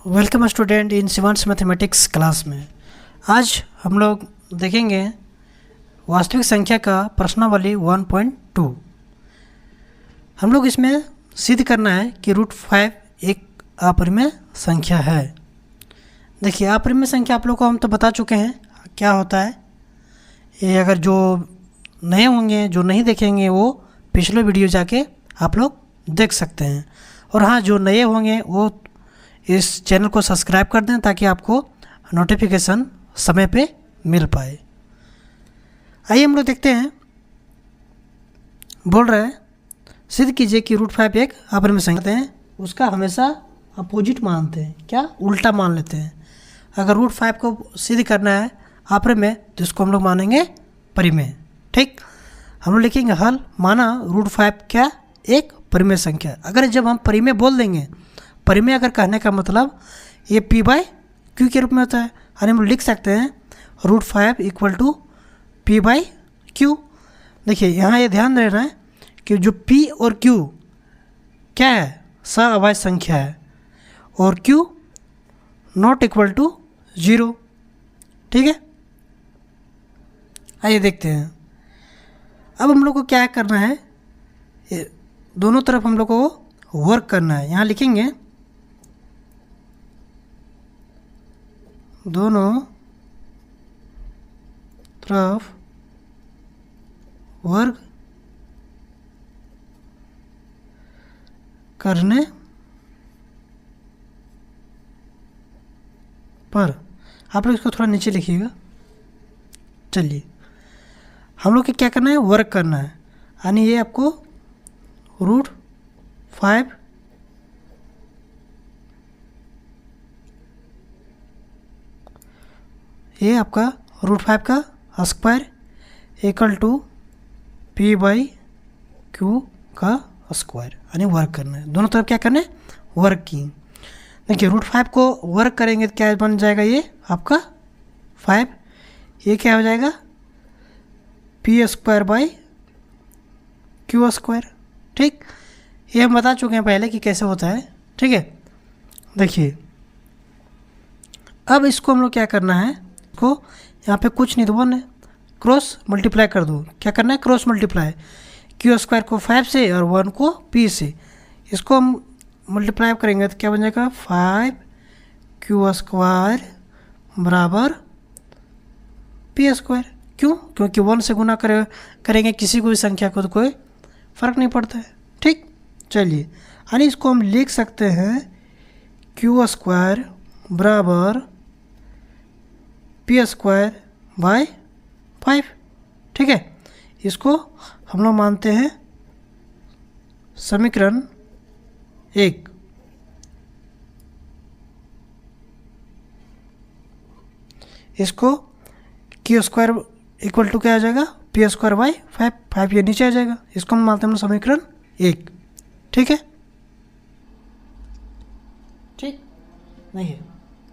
Welcome student in Shivansh mathematics class में। आज हम लोग देखेंगे वास्तविक संख्या का प्रश्नावली 1.2। हम लोग इसमें सिद्ध करना है कि √5 एक अपरिमेय संख्या है। देखिए, अपरिमेय संख्या आप लोग को हम तो बता चुके हैं क्या होता है। ये अगर जो नए होंगे, जो नहीं देखेंगे, वो पिछले वीडियो जाके आप लोग देख सकते हैं। और हाँ, जो नए होंगे वो इस चैनल को सब्सक्राइब कर दें ताकि आपको नोटिफिकेशन समय पे मिल पाए। आइए हम लोग देखते हैं। बोल रहे हैं सिद्ध कीजिए कि √5 एक अपरिमेय संख्या है। उसका हमेशा अपोजिट मानते हैं, क्या उल्टा मान लेते हैं। अगर √5 को सिद्ध करना है अपरिमेय तो इसको हम लोग मानेंगे परिमेय। ठीक, हम लोग लिखेंगे हल। माना √5 क्या एक परिमेय संख्या। अगर जब हम परिमेय बोल देंगे, परिमेय अगर कहने का मतलब ये P/Q के रूप में होता है, यानी हम लिख सकते हैं √5 = P/Q। देखिए, यहाँ ये ध्यान देना है कि जो P और Q क्या है, सअभाज्य संख्या है, और Q ≠ 0। ठीक है, आइए देखते हैं। अब हम लोग को क्या करना है, दोनों तरफ हम लोग को वर्क करना है। यहाँ लिखेंगे दोनों तरफ वर्ग करने पर, आप लोग इसको थोड़ा नीचे लिखिएगा। चलिए, हम लोग को क्या करना है, वर्क करना है। यानी ये आपको √5 ये आपका √5 का स्क्वायर = P/Q का स्क्वायर, यानी वर्क करना है। दोनों तरफ क्या करना है, वर्क की। देखिए, √5 को वर्क करेंगे तो क्या बन जाएगा, ये आपका 5, ये क्या हो जाएगा P² / ठीक, ये हम बता चुके हैं पहले कि कैसे होता है। ठीक है, देखिए अब इसको हम लोग क्या करना है, को यहाँ पे कुछ नहीं तो 1 है, क्रॉस मल्टीप्लाई कर दो। क्या करना है, क्रॉस मल्टीप्लाई। Q² को 5 से और 1 को P से, इसको हम मल्टीप्लाई करेंगे तो क्या बन जाएगा 5Q² = P²। क्यों? क्योंकि 1 से गुना करेंगे किसी कोई संख्या को तो कोई फ़र्क नहीं पड़ता है। ठीक, चलिए, यानी इसको हम लिख सकते हैं Q² = P²/5। ठीक है, इसको हम लोग मानते हैं समीकरण 1। इसको Q² = क्या आ जाएगा, P²/5। 5 ये नीचे आ जाएगा, इसको हम मानते हैं समीकरण 1। ठीक है, ठीक नहीं है,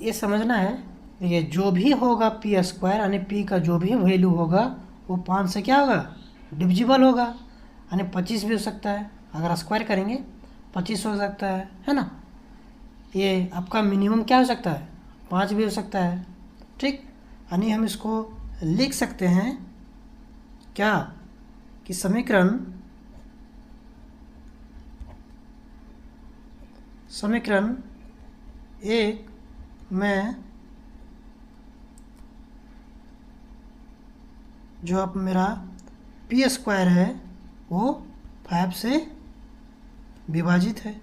ये समझना है। ये जो भी होगा P² यानी P का जो भी वैल्यू होगा वो 5 से क्या होगा, डिविजिबल होगा। यानी 25 भी हो सकता है, अगर स्क्वायर करेंगे 25 हो सकता है ना। ये आपका मिनिमम क्या हो सकता है, 5 भी हो सकता है। ठीक, यानी हम इसको लिख सकते हैं क्या कि समीकरण 1 में जो अब मेरा P² है वो 5 से विभाजित है।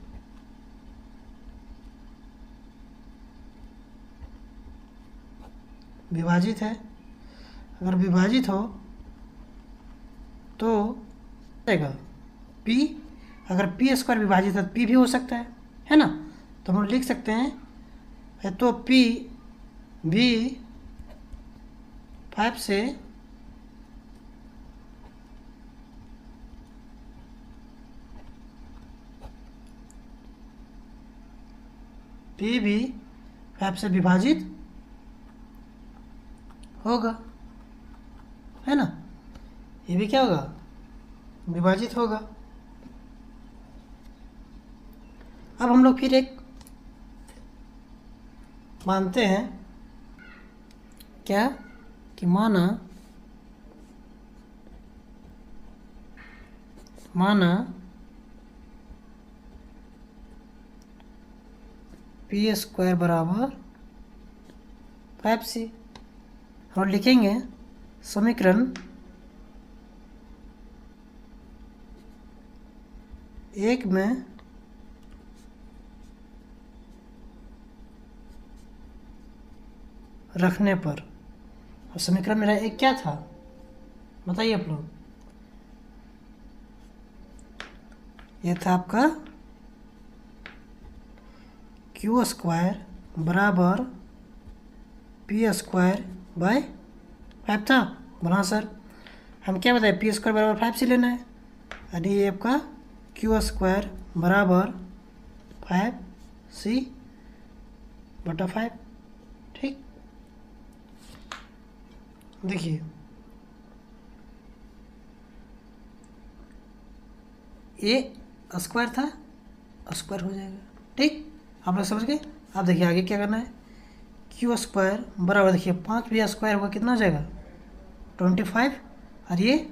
विभाजित है, अगर विभाजित हो तो आएगा P। अगर P² विभाजित है तो P भी हो सकता है ना। तो हम लिख सकते हैं तो P भी 5 से विभाजित होगा, है ना। ये भी क्या होगा, विभाजित होगा। अब हम लोग फिर एक मानते हैं क्या कि माना पी स्क्वायर बराबर 5c। और लिखेंगे समीकरण एक में रखने पर। और समीकरण मेरा एक क्या था बताइए आप लोग? ये था आपका क्यू स्क्वायर बराबर पी स्क्वायर बाय 5 था। बना सर हम क्या बताए, पी स्क्वायर बराबर 5 से लेना है। यानी ये आपका क्यू स्क्वायर बराबर 5c/5। ठीक, देखिए ये स्क्वायर था, स्क्वायर हो जाएगा। ठीक, आप लोग समझ गए। अब देखिए आगे क्या करना है, क्यू स्क्वायर बराबर देखिए 5 भी स्क्वायर होगा कितना हो जाएगा 25, और ये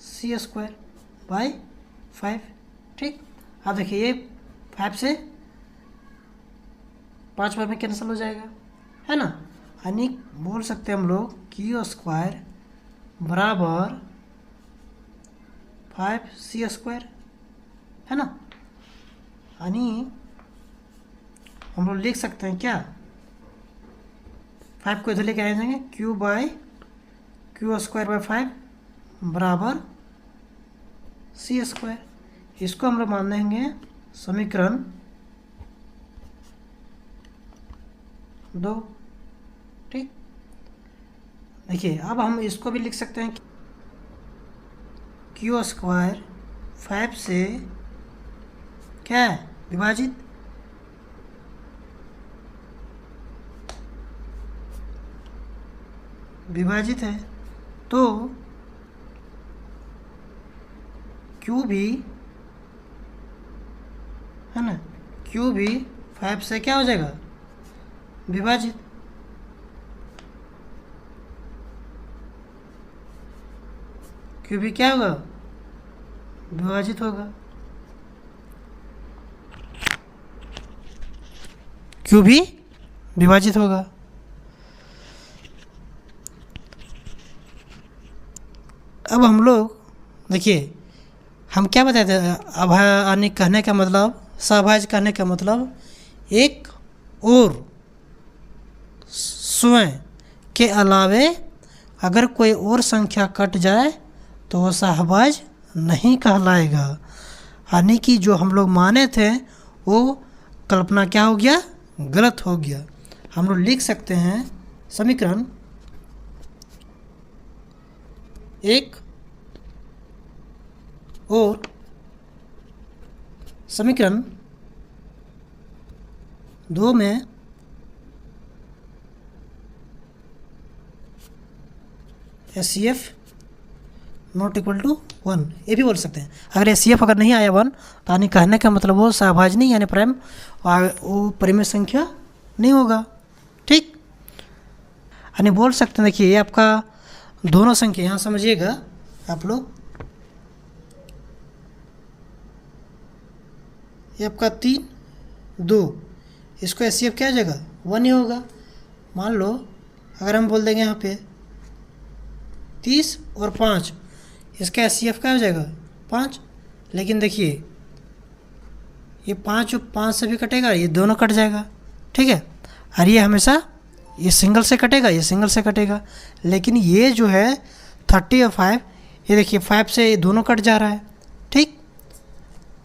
सी स्क्वायर बाय 5। ठीक, अब देखिए ये 5 से 5 बार में कैंसिल हो जाएगा, है ना। यानी बोल सकते हैं हम लोग क्यू स्क्वायर बराबर 5c स्क्वायर, है ना। यानी हम लोग लिख सकते हैं क्या, 5 को इधर लेके आ जाएंगे, क्यू स्क्वायर बाय 5 बराबर c स्क्वायर। इसको हम लोग मान देंगे समीकरण 2। ठीक, देखिए अब हम इसको भी लिख सकते हैं क्यू स्क्वायर 5 से क्या है विभाजित है, तो क्यू भी है ना, क्यू भी 5 से क्या हो जाएगा विभाजित। क्यू भी क्या होगा विभाजित होगा, क्यू भी विभाजित होगा। अब हम लोग देखिए हम क्या बताए थे, अभाज्य कहने का मतलब, सहभाज्य कहने का मतलब एक और स्वयं के अलावे अगर कोई और संख्या कट जाए तो वो सहभाज्य नहीं कहलाएगा। यानी कि जो हम लोग माने थे वो कल्पना क्या हो गया, गलत हो गया। हम लोग लिख सकते हैं समीकरण 1 और समीकरण 2 में HCF नॉट इक्वल टू 1, ये भी बोल सकते हैं। अगर HCF अगर नहीं आया 1 तो यानी कहने का मतलब वो सहभाज्य नहीं, यानी प्राइम वो परिमेय संख्या नहीं होगा। ठीक, यानी बोल सकते हैं देखिए ये आपका दोनों संख्या, यहाँ समझिएगा आप लोग, ये आपका 3 2, इसको HCF क्या हो जाएगा 1 ही होगा। मान लो अगर हम बोल देंगे यहाँ पे 30 और 5, इसका HCF क्या हो जाएगा 5। लेकिन देखिए ये 5 से भी कटेगा, ये दोनों कट जाएगा। ठीक है, और ये हमेशा ये सिंगल से कटेगा, ये सिंगल से कटेगा। लेकिन ये जो है 30 और 5, ये देखिए 5 से ये दोनों कट जा रहा है। ठीक,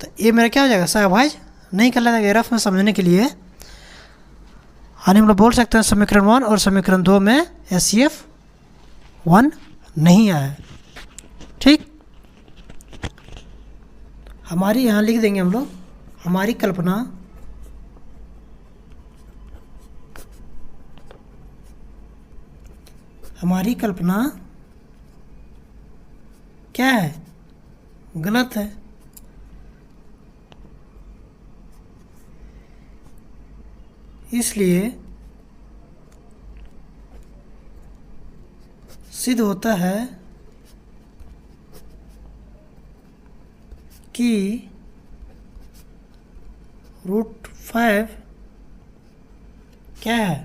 तो ये मेरा क्या हो जाएगा सहभाज्य नहीं कर लेगा। रफ में समझने के लिए यानी हम लोग बोल सकते हैं समीकरण 1 और समीकरण 2 में HCF 1 नहीं आया। ठीक, हमारी यहाँ लिख देंगे हम लोग, हमारी कल्पना क्या है, गलत है। इसलिए सिद्ध होता है कि √5 क्या है?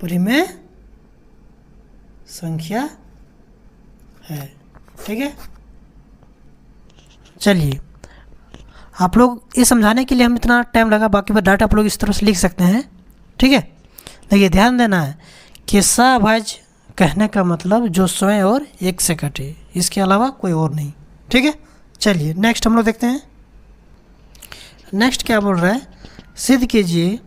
परिमेय संख्या है। ठीक है, चलिए आप लोग ये समझाने के लिए हम इतना टाइम लगा, बाकी पर डाटा आप लोग इस तरह से लिख सकते हैं। ठीक है, देखिए ध्यान देना है कि सभाज्य कहने का मतलब जो स्वयं और एक से कटे, इसके अलावा कोई और नहीं। ठीक है, चलिए नेक्स्ट हम लोग देखते हैं। नेक्स्ट क्या बोल रहा है, सिद्ध कीजिए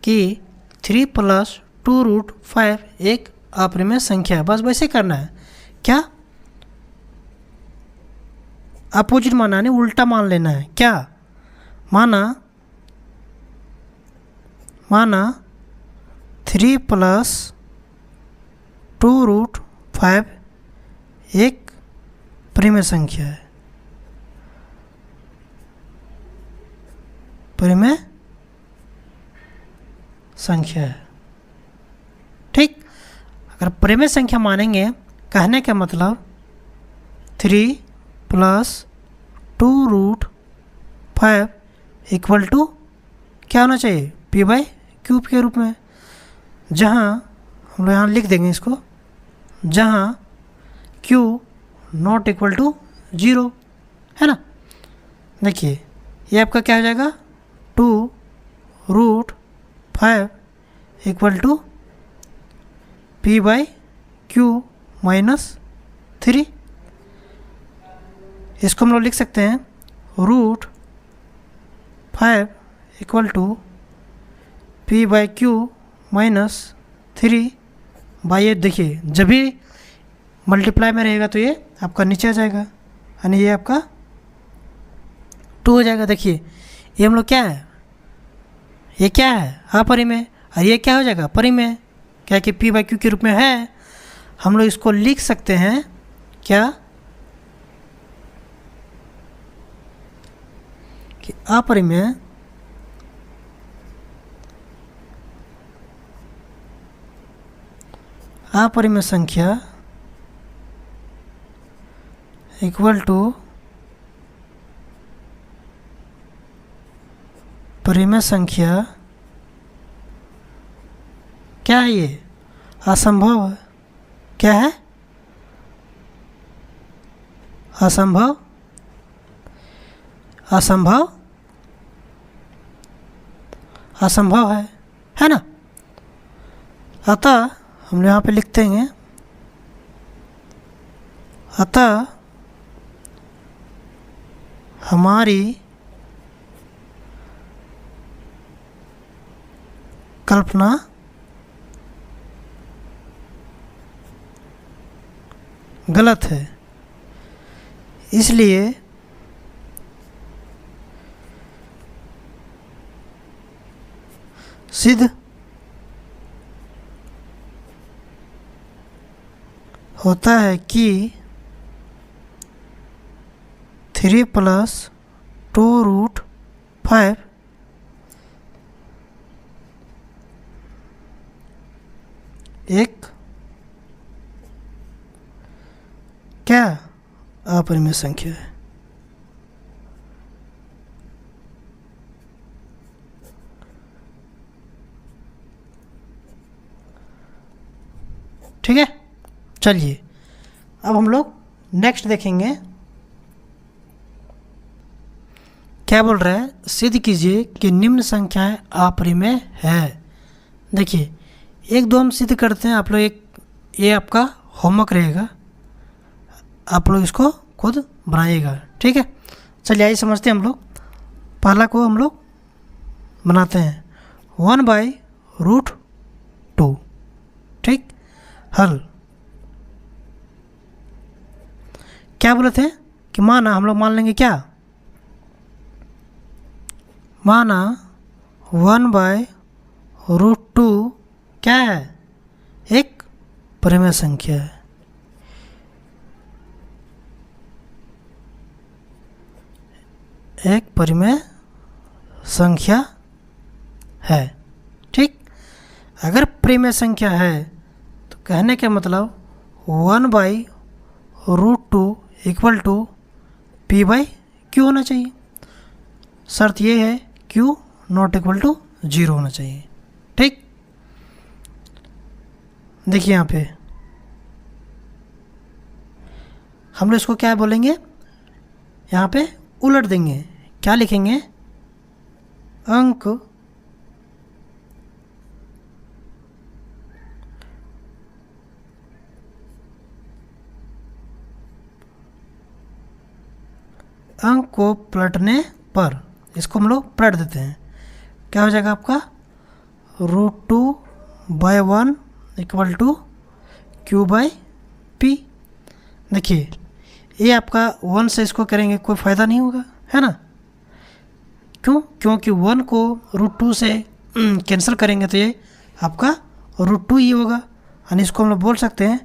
कि 3 + 2√5 एक अपरिमेय संख्या है। बस वैसे करना है, क्या अपोजिट माना नहीं, उल्टा मान लेना है। क्या माना 3 + 2√5 एक परिमेय संख्या है। परिमेय संख्या है। ठीक, अगर परिमेय संख्या मानेंगे, कहने का मतलब 3 + 2√5 = क्या होना चाहिए? p/3 के रूप में, जहाँ हम लोग यहाँ लिख देंगे इसको, जहाँ q ≠ 0 है ना। देखिए ये आपका क्या हो जाएगा, 2√5 = p/3 -3। इसको हम लोग लिख सकते हैं √5 = p/3 -3 बाई 8। देखिए जब भी मल्टीप्लाई में रहेगा तो ये आपका नीचे आ जाएगा, यानी ये आपका 2 हो जाएगा। देखिए ये हम लोग क्या है, ये क्या है, अपरिमेय, और ये क्या हो जाएगा, परिमेय, क्या कि p/q के रूप में है। हम लोग इसको लिख सकते हैं क्या, कि अपरिमेय संख्या = परिमेय संख्या क्या है, ये असंभव है। क्या है, असंभव, असंभव, असंभव है ना। अतः हम यहाँ पे लिखते हैं, अतः हमारी कल्पना गलत है, इसलिए सिद्ध होता है कि 3 + 2√5 एक क्या अपरिमेय संख्या है। ठीक है, चलिए अब हम लोग नेक्स्ट देखेंगे। क्या बोल रहा है, सिद्ध कीजिए कि निम्न संख्याएं अपरिमेय है। देखिए 1 2 हम सिद्ध करते हैं, आप लोग ये आपका होमवर्क रहेगा, आप लोग इसको खुद बनाइएगा। ठीक है, चलिए आइए समझते हैं हम लोग। पहला को हम लोग बनाते हैं 1/√2। ठीक, हल क्या बोले थे कि माना, हम लोग मान लेंगे क्या, माना 1/√2 क्या है, एक परिमेय संख्या है। एक परिमेय संख्या है। अगर परिमेय संख्या है तो कहने का मतलब 1/√2 इक्वल टू P/Q होना चाहिए। शर्त ये है Q नॉट इक्वल टू 0 होना चाहिए। ठीक, देखिए यहाँ पे हम लोग इसको क्या बोलेंगे, यहाँ पे उलट देंगे। क्या लिखेंगे, अंक अंक को पलटने पर, इसको हम लोग पलट देते हैं। क्या हो जाएगा आपका, √2/1 इक्वल टू Q/P। देखिए ये आपका 1 से इसको करेंगे कोई फ़ायदा नहीं होगा, है ना। क्यों, क्योंकि 1 को √2 से कैंसिल करेंगे तो ये आपका √2 ही होगा। यानी इसको हम लोग बोल सकते हैं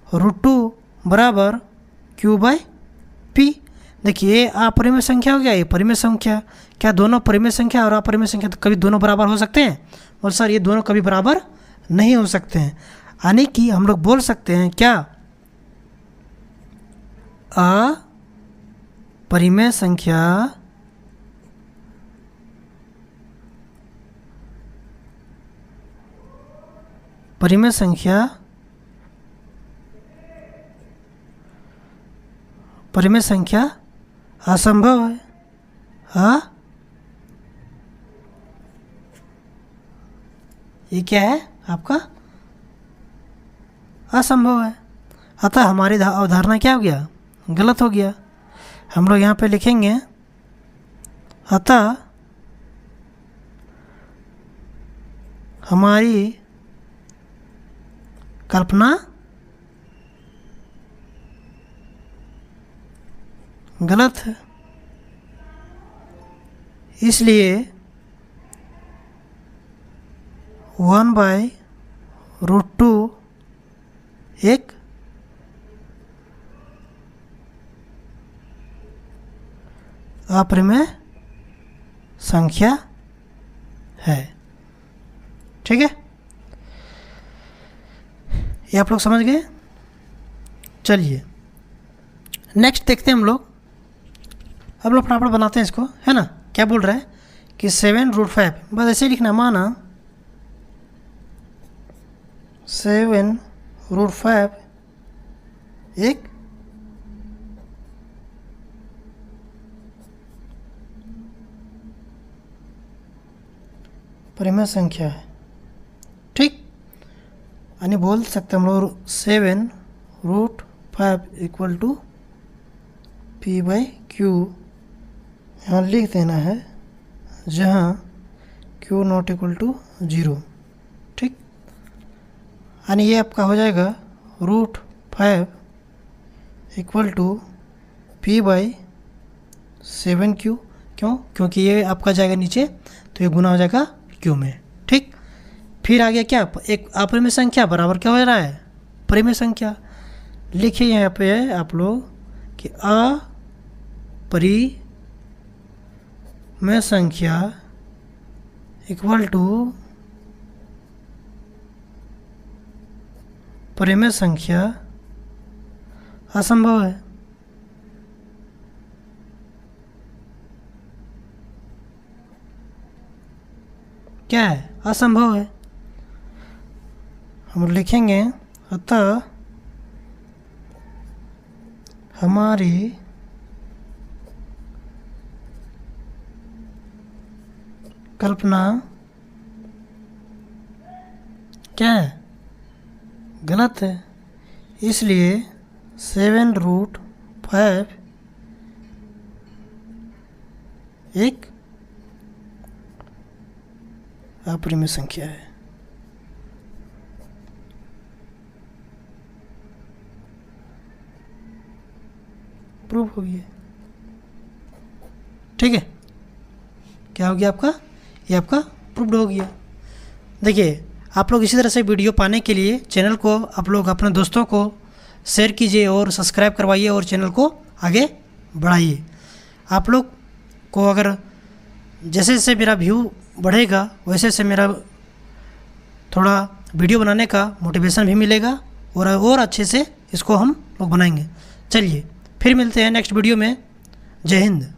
√2 बराबर Q/P। देखिए ये अपरिमेय संख्या हो गया, ये परिमेय संख्या। क्या दोनों परिमेय संख्या और अपरिमेय संख्या तो कभी दोनों बराबर हो सकते हैं? और सर ये दोनों कभी बराबर नहीं हो सकते हैं। यानी कि हम लोग बोल सकते हैं क्या, अपरिमेय संख्या परिमेय संख्या परिमेय संख्या असंभव है। ये क्या है आपका, असंभव है। अतः हमारी अवधारणा क्या हो गया, गलत हो गया। हम लोग यहाँ पे लिखेंगे अतः हमारी कल्पना गलत है, इसलिए 1/√2 एक अपरिमेय संख्या है। ठीक है, ये आप लोग समझ गए। चलिए नेक्स्ट देखते हैं हम लोग फटाफट बनाते हैं इसको, है ना। क्या बोल रहा है कि 7√5, बस ऐसे ही लिखना, माना 7√5 एक परिमेय संख्या है। ठीक, यानी बोल सकते हैं हम लोग 7√5 इक्वल टू P/Q यहाँ लिख देना है, जहाँ Q नॉट इक्वल टू 0। ठीक, यानी ये आपका हो जाएगा √5 इक्वल टू P/7Q। क्यों, क्योंकि ये आपका जाएगा नीचे तो ये गुना हो जाएगा Q में। ठीक, फिर आ गया क्या, एक अपरिमेय संख्या बराबर क्या हो रहा है, परिमेय संख्या। लिखिए यहाँ पे आप लोग कि अपरिमेय संख्या इक्वल टू परिमेय संख्या असंभव है। क्या है, असंभव है। हम लिखेंगे अतः हमारी कल्पना क्या है, गलत है, इसलिए 7√5 एक अपरिमेय संख्या है। प्रूफ हो गया। ठीक है, क्या हो गया आपका, ये आपका प्रूफ्ड हो गया। देखिए आप लोग इसी तरह से वीडियो पाने के लिए चैनल को आप लोग अपने दोस्तों को शेयर कीजिए और सब्सक्राइब करवाइए और चैनल को आगे बढ़ाइए। आप लोग को अगर जैसे जैसे मेरा व्यू बढ़ेगा वैसे से मेरा थोड़ा वीडियो बनाने का मोटिवेशन भी मिलेगा और अच्छे से इसको हम लोग बनाएंगे। चलिए फिर मिलते हैं नेक्स्ट वीडियो में। जय हिंद।